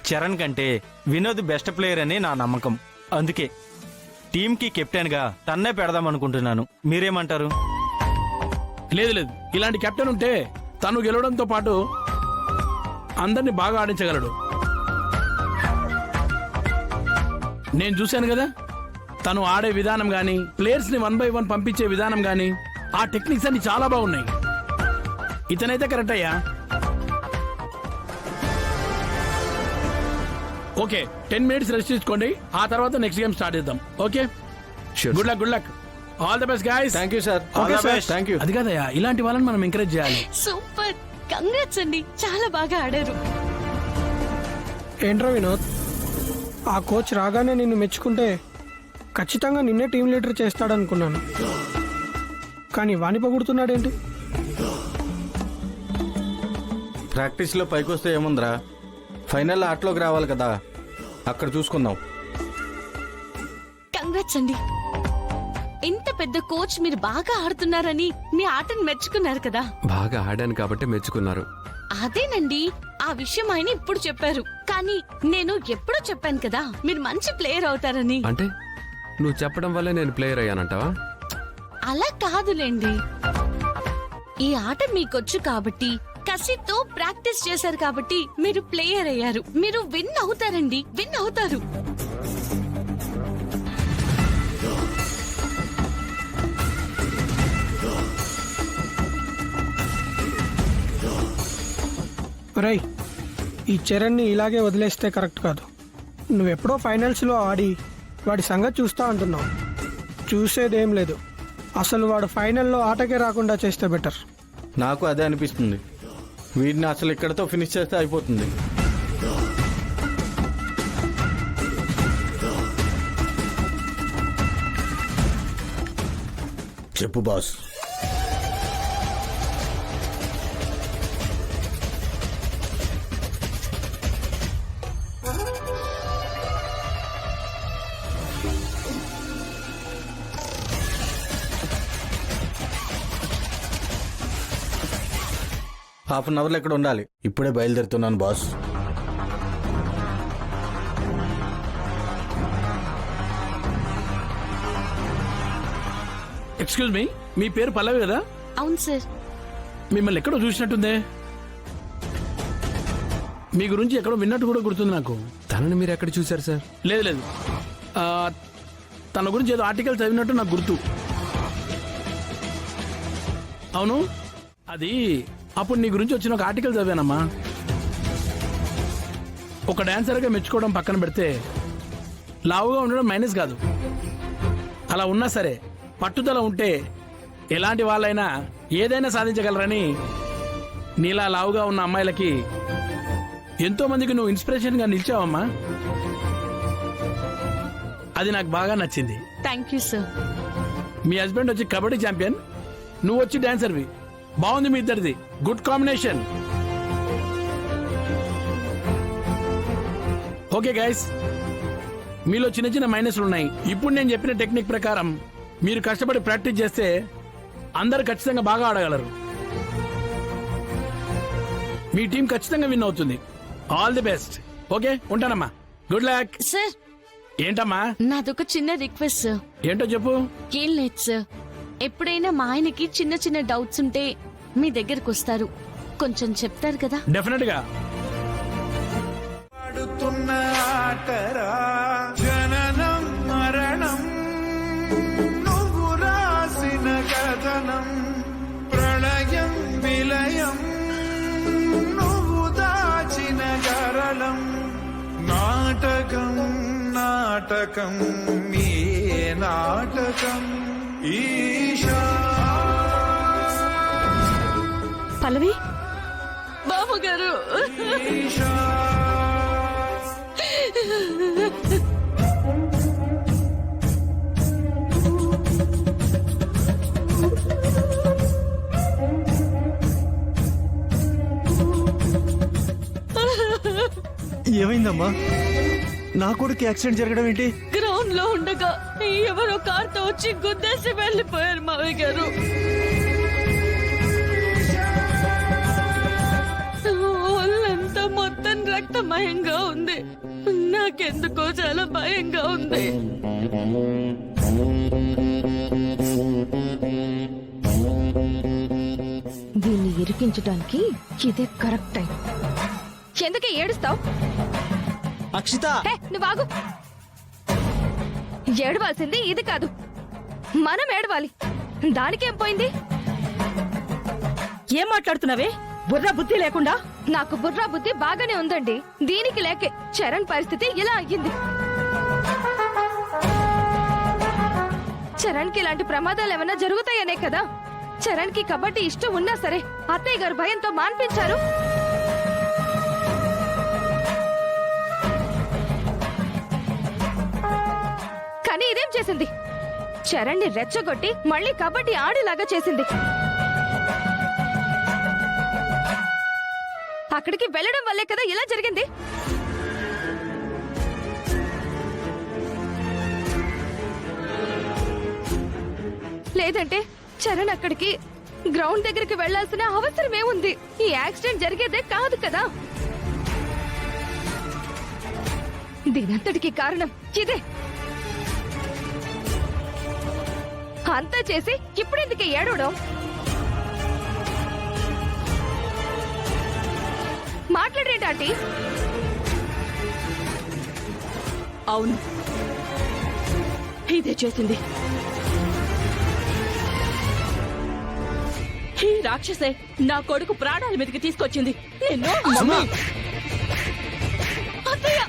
చరణ్ కంటే Vinod best player అని నా నమ్మకం. అందుకే టీంకి కెప్టెన్గా తన్నే పెడదాం అనుకుంటున్నాను. మీరేమంటారు? లేదు లేదు, ఇలాంటి కెప్టెన్ ఉంటే తను గెలవడంతో పాటు అందరినీ బాగా ఆడించగలడు. నేను చూశాను కదా, తను ఆడే విధానం గాని, ప్లేయర్స్ ని 1 by 1 పంపించే విధానం గాని, ఆ టెక్నిక్స్ అన్ని చాలా బాగున్నాయి. ఇతనైతే కరెక్ట్ అయ్యా. ఓకే, 10 minutes రెస్ట్ తీసుకోండి. ఆ తర్వాత నెక్స్ట్ గేమ్ స్టార్ట్ చేద్దాం. Okay, good luck, good luck, all the best guys. Thank you sir. Thank you. అది కాదయ్యా, ఇలాంటి వాళ్ళని మనం ఎంకరేజ్ చేయాలి. సూపర్, కంగ్రాట్స్ అండి, చాలా బాగా ఆడారు. ఏంట్రా వినోద్, ఆ కోచ్ రాగానే నిన్ను మెచ్చుకుంటే ఖచ్చితంగా నిన్నే టీం లీడర్ చేస్తాడనుకున్నాను, కానీ వాణి పొగుడుతున్నాడేంటి? ప్రాక్టీస్లో పైకొస్తే ఏముందిరా, ఫైనల్ ఆటలోకి రావాలి కదా, అక్కడ చూసుకుందాం. కంగ్రాట్స్ అండి, ఇంత పెద్ద కోచ్ మీరు బాగా ఆడుతున్నారని మీ ఆటను మెచ్చుకున్నారు కదా. బాగా ఆడాను కాబట్టి మెచ్చుకున్నారు. అదేనండి, ఆ విషయం ఆయన ఇప్పుడు చెప్పారు, కానీ నేను ఎప్పుడో చెప్పాను కదా మీరు మంచి ప్లేయర్ అవుతారని. అంటే నువ్వు చెప్పడం వల్లే నేను ప్లేయర్ అయ్యానంటావా? అలా కాదులేండి, ఈ ఆట మీకొచ్చు కాబట్టి, కసితో ప్రాక్టీస్ చేశారు కాబట్టి మీరు ప్లేయర్ అయ్యారు. మీరు విన్ అవుతారండి, విన్ అవుతారు. రై, ఈ చరణ్ని ఇలాగే వదిలేస్తే కరెక్ట్ కాదు. నువ్వెప్పుడో ఫైనల్స్లో ఆడి వాడి సంగతి చూస్తా అంటున్నావు. చూసేదేం లేదు, అసలు వాడు ఫైనల్లో ఆటకే రాకుండా చేస్తే బెటర్. నాకు అదే అనిపిస్తుంది. వీడిని అసలు ఇక్కడతో ఫినిష్ చేస్తే అయిపోతుంది. చెప్పు బాస్. హాఫ్ అన్ అవర్లో ఇక్కడ ఉండాలి. ఇప్పుడే బయలుదేరుతున్నాను బాస్. ఎక్స్క్యూజ్ మీ, మీ పేరు పల్లవి కదా? అవును సార్. మిమ్మల్ని ఎక్కడో చూసినట్టుందే. మీ గురించి ఎక్కడో విన్నట్టు కూడా గుర్తుంది నాకు. తనని మీరు ఎక్కడ చూశారు సార్? లేదు లేదు, ఆ, తన గురించి ఏదో ఆర్టికల్ చదివినట్టు నాకు గుర్తు. అవును, అది అప్పుడు నీ గురించి వచ్చిన ఒక ఆర్టికల్ చదివానమ్మా. ఒక డాన్సర్గా మెచ్చుకోవడం పక్కన పెడితే, లావుగా ఉండడం మైనస్ కాదు. అలా ఉన్నా సరే పట్టుదల ఉంటే ఎలాంటి వాళ్ళైనా ఏదైనా సాధించగలరని నీలా లావుగా ఉన్న అమ్మాయిలకి ఎంతో మందికి నువ్వు ఇన్స్పిరేషన్గా నిలిచావమ్మా. అది నాకు బాగా నచ్చింది. Thank you sir. Me husband వచ్చి కబడ్డీ ఛాంపియన్, నువ్వు వచ్చి డాన్సర్వి. బాగుంది మీ ఇద్దరిది, గుడ్ కాంబినేషన్. ఓకే గైస్, మీలో చిన్న చిన్న మైనస్లు ఉన్నాయి. ఇప్పుడు నేను చెప్పిన టెక్నిక్ ప్రకారం మీరు కష్టపడి ప్రాక్టీస్ చేస్తే అందరు ఖచ్చితంగా బాగా ఆడగలరు. మీ టీం ఖచ్చితంగా విన్ అవుతుంది. All the best. ఓకే, ఉంటానమ్మా. Good luck. సార్, ఏంటమ్మా? నాదొక చిన్న రిక్వెస్ట్ సార్. ఏంటో చెప్పు. ఏం లేదు సార్, ఎప్పుడైనా మా ఆయనకి చిన్న చిన్న డౌట్స్ ఉంటే మీ దగ్గరకు వస్తారు, కొంచెం చెప్తారు కదా? డెఫినెట్ గా. జననం మరణం నువ్వు రాసిన కథనం, ప్రళయం విలయం నువ్వు దాచిన గరళం, నాటకం నాటకం మీ నాటకం ఈశా. పల్లవి బాబు గారు, ఈశా ఏమైందమ్మా? నా కొడుకు యాక్సిడెంట్ జరగడం ఏంటి? గ్రౌండ్ లో ఉండగా ఎవరో కార్తో వచ్చి గుద్దేసి వెళ్ళిపోయారు మావయ్య గారు. ఒళ్ళంతా మొత్తం రక్తమయంగా ఉంది. నాకెందుకో చాలా భయంగా ఉంది. దీన్ని ఇరికించడానికి ఇదే కరెక్ట్ టైం. ఎందుకే ఏడుస్తావు? అక్షిత నువ్వు ఆగు. ఏడవాల్సింది ఇది కాదు, మనం ఏడవాలి. దానికేం పోయింది? ఏం మాట్లాడుతున్నావే? బుర్ర బుద్ధి లేకుండా. నాకు బుర్ర బుద్ధి బాగానే ఉందండి. దీనికి లేకే చరణ్ పరిస్థితి ఇలా అయ్యింది. చరణ్ కి ఇలాంటి ప్రమాదాలు ఏమైనా జరుగుతాయనే కదా చరణ్ కి కబడ్డీ ఇష్టం ఉన్నా సరే అత్తయ్య గారు భయంతో మాన్పించారు. కానీ ఇదేం చేసింది? చరణ్ ని రెచ్చగొట్టి మళ్ళీ కబడ్డీ ఆడేలాగా చేసింది. అక్కడికి వెళ్ళడం వల్లే కదా ఇలా జరిగింది. లేదంటే చరణ్ అక్కడికి గ్రౌండ్ దగ్గరికి వెళ్లాల్సిన అవసరం ఏముంది? ఈ యాక్సిడెంట్ జరిగేదే కాదు కదా. దీనంతటికి కారణం ఇదే. అంతా చేసి ఇప్పుడెందుకు ఏడవడం? మాట్లాడరేంటి ఆంటీ? అవును, ఇదే చేసింది. ఈ రాక్షసే నా కొడుకు ప్రాణాల మీదకి తీసుకొచ్చింది. నిన్ను సుమా! అత్తయ్య!